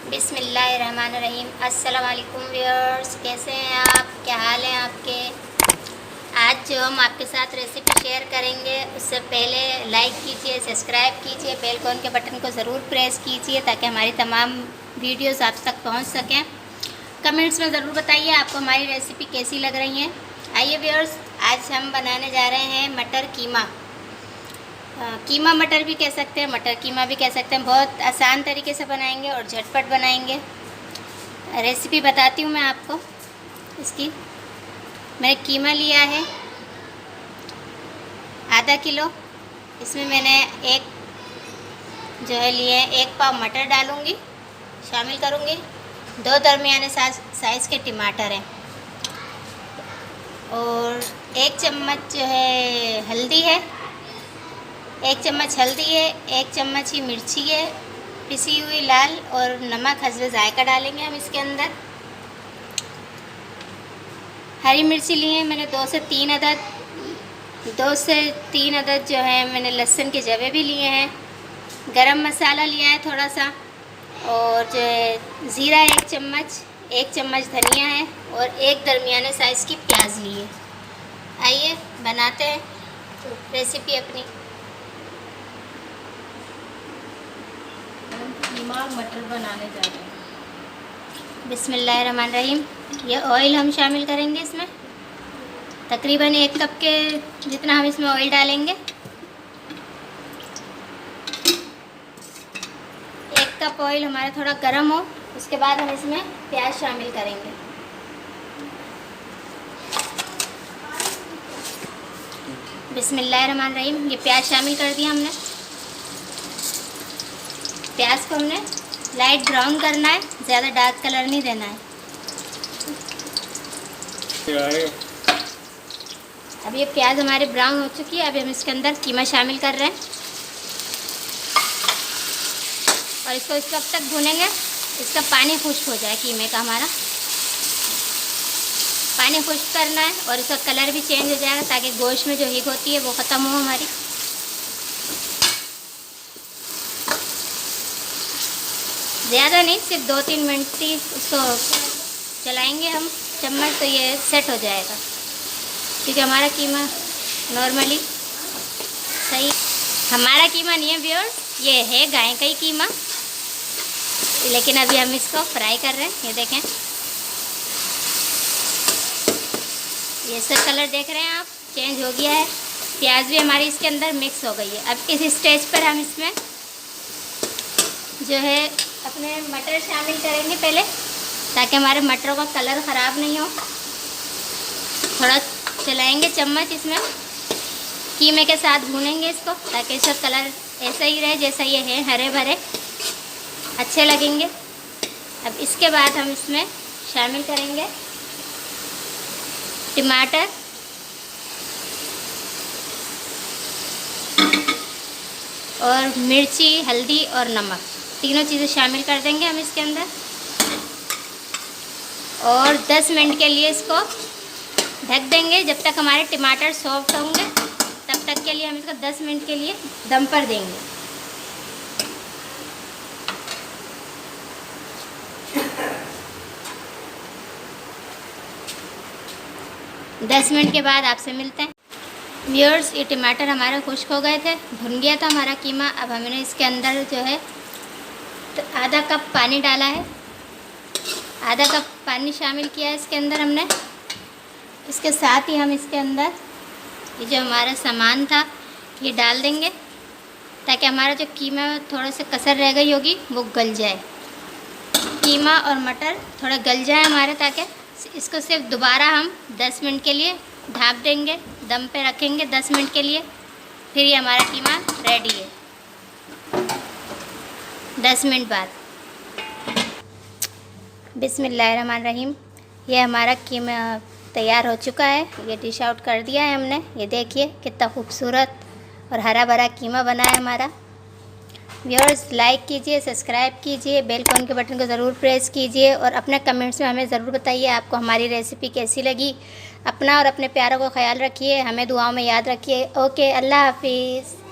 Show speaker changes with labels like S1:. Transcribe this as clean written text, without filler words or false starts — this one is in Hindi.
S1: बिस्मिल्लाहिर्रहमानिर्रहीम। अस्सलाम वालेकुम व्यूअर्स, कैसे हैं आप? क्या हाल है आपके? आज जो हम आपके साथ रेसिपी शेयर करेंगे, उससे पहले लाइक कीजिए, सब्सक्राइब कीजिए, बेल आइकन के बटन को ज़रूर प्रेस कीजिए ताकि हमारी तमाम वीडियोस आप तक पहुंच सकें। कमेंट्स में ज़रूर बताइए आपको हमारी रेसिपी कैसी लग रही है। आइए व्यूअर्स, आज हम बनाने जा रहे हैं मटर कीमा। कीमा मटर भी कह सकते हैं, मटर कीमा भी कह सकते हैं। बहुत आसान तरीके से बनाएंगे और झटपट बनाएंगे। रेसिपी बताती हूँ मैं आपको इसकी। मैंने कीमा लिया है आधा किलो। इसमें मैंने एक पाव मटर डालूँगी, शामिल करूँगी। 2 दरमियाने साइज़ के टमाटर हैं और 1 चम्मच जो है हल्दी है, 1 चम्मच हल्दी है, 1 चम्मच ही मिर्ची है पिसी हुई लाल, और नमक हस्बे जायका डालेंगे हम इसके अंदर। हरी मिर्ची ली है मैंने 2 से 3 अदद जो है मैंने लहसुन के जवे भी लिए हैं। गरम मसाला लिया है थोड़ा सा, और जो है ज़ीरा 1 चम्मच, 1 चम्मच धनिया है, और 1 दरमियाने साइज़ की प्याज ली है। आइए बनाते हैं रेसिपी अपनी।
S2: कीमा और मटर बनाने जा रहे हैं।
S1: बिस्मिल्लाहिर्रहमानिर्रहीम। ये ऑयल हम शामिल करेंगे इसमें। तकरीबन 1 कप के जितना हम इसमें ऑयल डालेंगे। 1 कप ऑयल हमारा थोड़ा गर्म हो, उसके बाद हम इसमें प्याज शामिल करेंगे। बिस्मिल्लाहिर्रहमानिर्रहीम। ये प्याज शामिल कर दिया हमने। प्याज को हमने लाइट ब्राउन करना है, ज़्यादा डार्क कलर नहीं देना है। अब ये प्याज हमारे ब्राउन हो चुकी है। अभी हम इसके अंदर कीमा शामिल कर रहे हैं और इसको इस वक्त तक भूनेंगे इसका पानी खुश्क हो जाए। कीमे का हमारा पानी खुश्क करना है और इसका कलर भी चेंज हो जाएगा ताकि गोश्त में जो हीट होती है वो ख़त्म हो हमारी। ज़्यादा नहीं, सिर्फ 2-3 मिनट ही उसको चलाएंगे हम चम्मच, तो ये सेट हो जाएगा। क्योंकि हमारा कीमा नॉर्मली सही, हमारा कीमा नहीं है व्यूअर्स, ये है गाय का ही कीमा। लेकिन अभी हम इसको फ्राई कर रहे हैं। ये देखें, ये सब कलर देख रहे हैं आप, चेंज हो गया है। प्याज भी हमारी इसके अंदर मिक्स हो गई है। अब इस स्टेज पर हम इसमें जो है अपने मटर शामिल करेंगे पहले, ताकि हमारे मटरों का कलर ख़राब नहीं हो। थोड़ा चलाएंगे चम्मच इसमें, कीमे के साथ भूनेंगे इसको ताकि इसका कलर ऐसा ही रहे जैसा ये है, हरे भरे अच्छे लगेंगे। अब इसके बाद हम इसमें शामिल करेंगे टमाटर और मिर्ची, हल्दी और नमक, तीनों चीज़ें शामिल कर देंगे हम इसके अंदर। और 10 मिनट के लिए इसको ढक देंगे जब तक हमारे टमाटर सॉफ्ट होंगे। तब तक के लिए हम इसको 10 मिनट के लिए दम पर देंगे। दस मिनट के बाद आपसे मिलते हैं व्यूअर्स। ये टमाटर हमारे खुश्क हो गए थे, भुन गया था हमारा कीमा। अब हमने इसके अंदर जो है तो आधा कप पानी डाला है, आधा कप पानी शामिल किया है इसके अंदर हमने। इसके साथ ही हम इसके अंदर ये जो हमारा सामान था ये डाल देंगे ताकि हमारा जो कीमा थोड़ा सा कसर रह गई होगी वो गल जाए। कीमा और मटर थोड़ा गल जाए हमारे, ताकि इसको सिर्फ दोबारा हम 10 मिनट के लिए ढाँप देंगे, दम पे रखेंगे 10 मिनट के लिए। फिर ये हमारा कीमा रेडी है 10 मिनट बाद। बिस्मिल्लाहिर्रहमानिर्रहीम। ये हमारा कीमा तैयार हो चुका है। ये डिश आउट कर दिया है हमने। ये देखिए कितना खूबसूरत और हरा भरा कीमा बना है हमारा। व्यूअर्स, लाइक कीजिए, सब्सक्राइब कीजिए, बेल आइकन के बटन को ज़रूर प्रेस कीजिए, और अपने कमेंट्स में हमें ज़रूर बताइए आपको हमारी रेसिपी कैसी लगी। अपना और अपने प्यारों को ख्याल रखिए, हमें दुआओं में याद रखिए। ओके, अल्लाह हाफिज़।